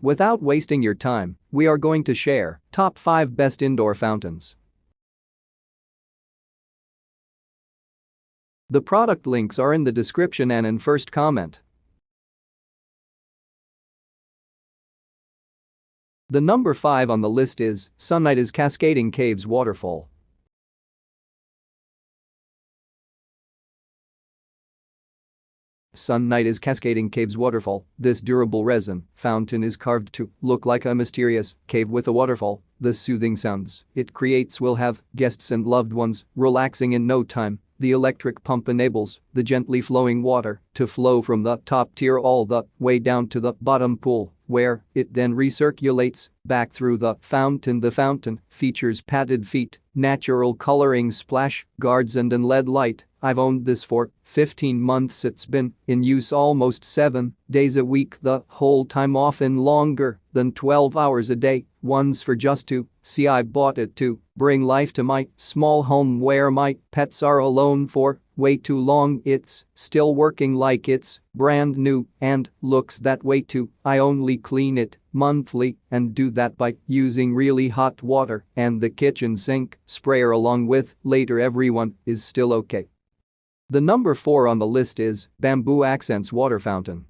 Without wasting your time, we are going to share top 5 best indoor fountains. The product links are in the description and in first comment. The number 5 on the list is Sunlight's Cascading Caves Waterfall. Sunlight's Cascading Caves Waterfall. This durable resin fountain is carved to look like a mysterious cave with a waterfall. The soothing sounds it creates will have guests and loved ones relaxing in no time. The electric pump enables the gently flowing water to flow from the top tier all the way down to the bottom pool, where it then recirculates back through the fountain. The fountain features padded feet, natural coloring splash guards and an LED light. I've owned this for 15 months. It's been in use almost 7 days a week the whole time, often longer than 12 hours a day. Once for just to see, I bought it to bring life to my small home where my pets are alone for way too long. It's still working like it's brand new and looks that way too. I only clean it monthly and do that by using really hot water and the kitchen sink sprayer along with later. Everyone is still okay. The number 4 on the list is Bamboo Accents Water Fountain.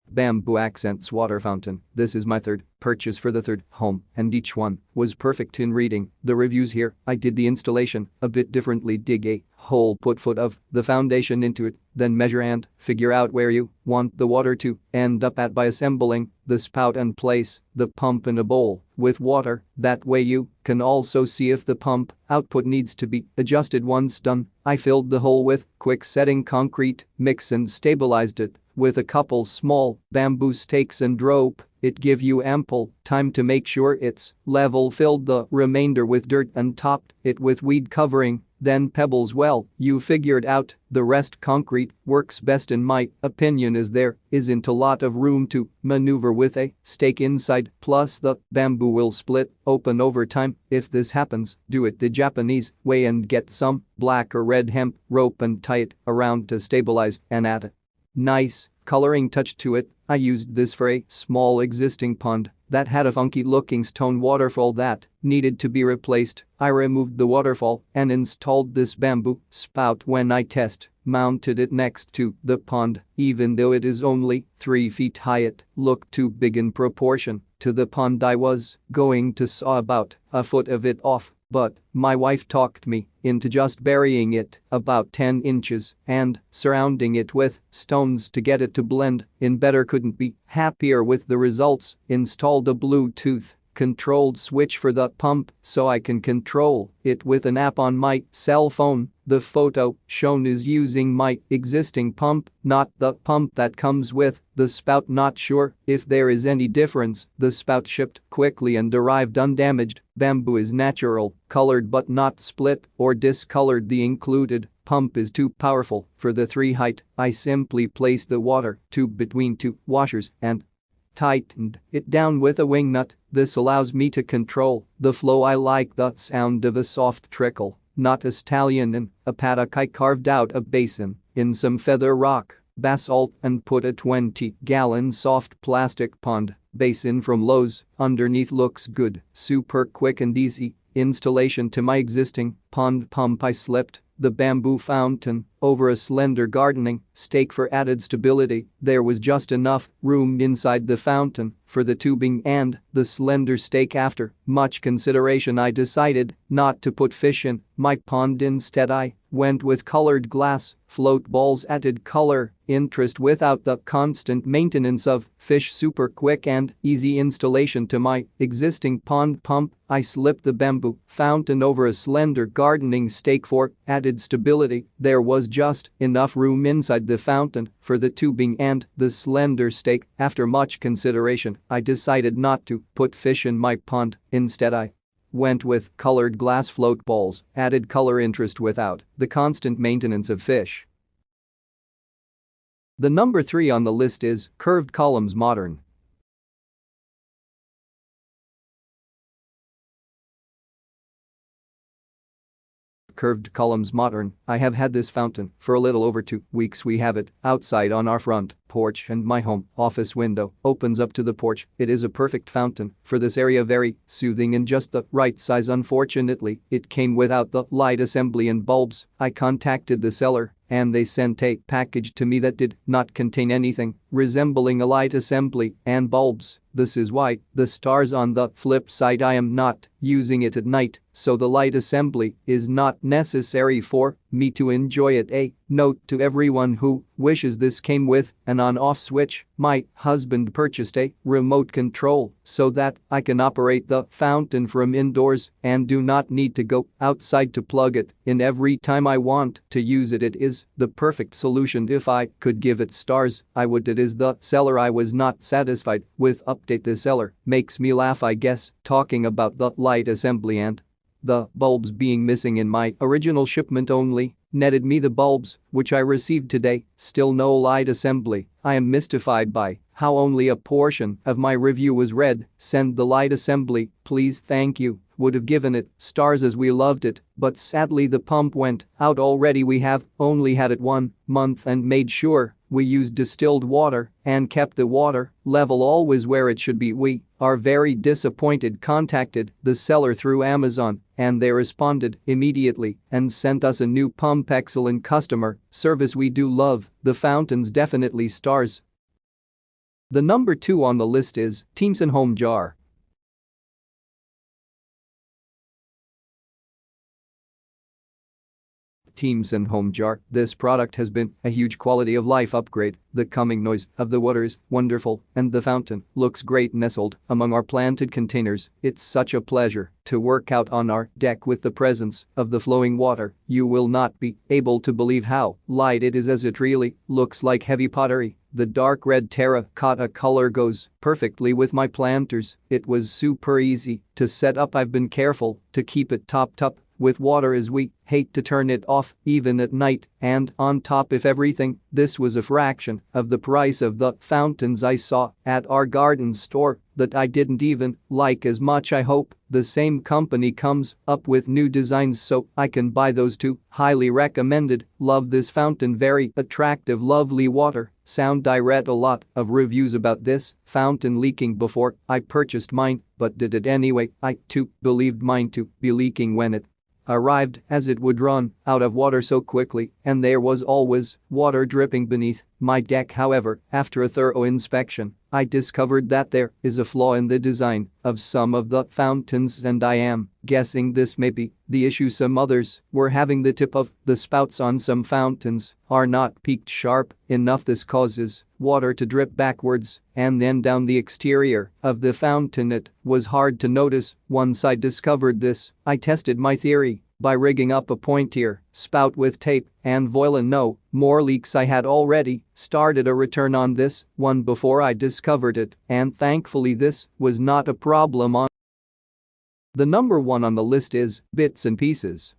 Bamboo Accents Water Fountain. This is my third purchase for the third home, and each one was perfect. In reading the reviews here, I did the installation a bit differently. Dig a hole, put foot of the foundation into it, then measure and figure out where you want the water to end up at by assembling the spout and place the pump in a bowl with water. That way you can also see if the pump output needs to be adjusted. Once done, I filled the hole with quick setting concrete mix and stabilized it with a couple small bamboo stakes and rope. It give you ample time to make sure it's level. Filled the remainder with dirt and topped it with weed covering, then pebbles. Well, you figured out the rest. Concrete works best in my opinion, as there isn't a lot of room to maneuver with a stake inside, plus the bamboo will split open over time. If this happens, do it the Japanese way and get some black or red hemp rope and tie it around to stabilize and add a nice coloring touch to it. I used this for a small existing pond that had a funky looking stone waterfall that needed to be replaced. I removed the waterfall and installed this bamboo spout. When I test mounted it next to the pond, even though it is only 3 feet high, it looked too big in proportion to the pond. I was going to saw about a foot of it off, but my wife talked me into just burying it about 10 inches and surrounding it with stones to get it to blend in better. Couldn't be happier with the results. Installed a Bluetooth controlled switch for the pump so I can control it with an app on my cell phone. The photo shown is using my existing pump, not the pump that comes with the spout. Not sure if there is any difference. The spout shipped quickly and arrived undamaged. Bamboo is natural colored but not split or discolored. The included pump is too powerful for the 3 height. I simply placed the water tube between 2 washers and tightened it down with a wing nut. This allows me to control the flow. I like the sound of a soft trickle, not a stallion. In a paddock, I carved out a basin in some feather rock basalt and put a 20-gallon soft plastic pond basin from Lowe's underneath. Looks good, super quick and easy installation to my existing pond pump. I slipped the bamboo fountain over a slender gardening stake for added stability. There was just enough room inside the fountain for the tubing and the slender stake. After much consideration, I decided not to put fish in my pond. Instead, I went with colored glass float balls. Added color interest without the constant maintenance of fish. Super quick and easy installation to my existing pond pump. I slipped the bamboo fountain over a slender gardening stake for added stability. There was just enough room inside the fountain for the tubing and the slender stake. After much consideration, I decided not to put fish in my pond. Instead, I went with colored glass float balls. Added color interest without the constant maintenance of fish. The number 3 on the list is Curved Columns Modern. curved columns modern. I have had this fountain for a little over 2 weeks. We have it outside on our front porch and my home office window opens up to the porch. It is a perfect fountain for this area, very soothing and just the right size. Unfortunately, it came without the light assembly and bulbs. I contacted the seller and they sent a package to me that did not contain anything resembling a light assembly and bulbs. This is why the stars on the flip side. I am not using it at night, so the light assembly is not necessary for me to enjoy it. A note to everyone who wishes: this came with an on-off switch. My husband purchased a remote control so that I can operate the fountain from indoors and do not need to go outside to plug it in every time I want to use it. It is the perfect solution. If I could give it stars, I would. It is the seller I was not satisfied with. Update: the seller makes me laugh, I guess, talking about the light assembly and the bulbs being missing in my original shipment. Only netted me the bulbs, which I received today. Still no light assembly. I am mystified by how only a portion of my review was read. Send the light assembly, please. Thank you. Would have given it stars as we loved it, but sadly the pump went out already. We have only had it 1 month and made sure we used distilled water and kept the water level always where it should be. We are very disappointed. Contacted the seller through Amazon and they responded immediately and sent us a new pump. Excellent customer service. We do love the fountains. Definitely stars. The number 2 on the list is Teamson Home Jar. Teamson Home Jar. This product has been a huge quality of life upgrade. The calming noise of the water is wonderful and the fountain looks great nestled among our planted containers. It's such a pleasure to work out on our deck with the presence of the flowing water. You will not be able to believe how light it is, as it really looks like heavy pottery. The dark red terracotta color goes perfectly with my planters. It was super easy to set up. I've been careful to keep it topped up with water as we hate to turn it off even at night, and on top of everything, this was a fraction of the price of the fountains I saw at our garden store that I didn't even like as much. I hope the same company comes up with new designs so I can buy those too. Highly recommended. Love this fountain. Very attractive, lovely water sound. I read a lot of reviews about this fountain leaking before I purchased mine, but did it anyway. I too believed mine to be leaking when it arrived, as it would run out of water so quickly and there was always water dripping beneath my deck. However, after a thorough inspection, I discovered that there is a flaw in the design of some of the fountains, and I am guessing this may be the issue. Some others were having the tip of the spouts on some fountains are not peaked sharp enough. This causes water to drip backwards and then down the exterior of the fountain. It was hard to notice once I discovered this. I tested my theory by rigging up a pointier spout with tape and voila, no more leaks. I had already started a return on this one before I discovered it, and thankfully this was not a problem. On the number 1 on the list is Bits and Pieces.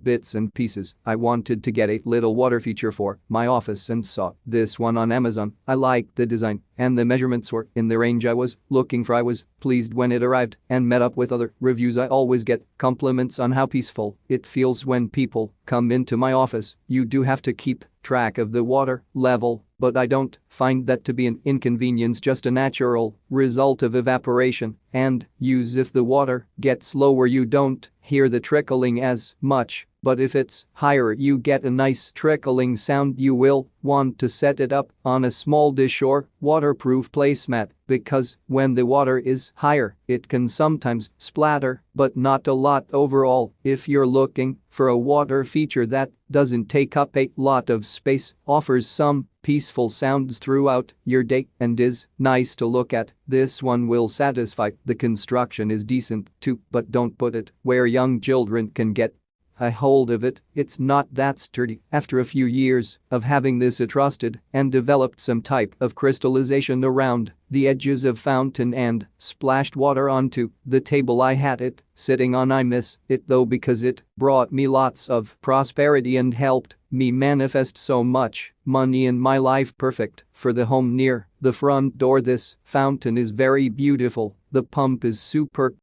Bits and Pieces. I wanted to get a little water feature for my office and saw this one on Amazon. I liked the design and the measurements were in the range I was looking for. I was pleased when it arrived and met up with other reviews. I always get compliments on how peaceful it feels when people come into my office. You do have to keep track of the water level, but I don't find that to be an inconvenience, just a natural result of evaporation and use. If the water gets lower, you don't hear the trickling as much, but if it's higher, you get a nice trickling sound. You will want to set it up on a small dish or waterproof placemat because when the water is higher, it can sometimes splatter, but not a lot. Overall, if you're looking for a water feature that doesn't take up a lot of space, offers some peaceful sounds throughout your day, and is nice to look at, this one will satisfy. The construction is decent too, but don't put it where young children can get a hold of it. It's not that sturdy. After a few years of having this, it rusted and developed some type of crystallization around the edges of fountain and splashed water onto the table I had it sitting on. I miss it though because it brought me lots of prosperity and helped me manifest so much money in my life perfect for the home near the front door. This fountain is very beautiful, the pump is super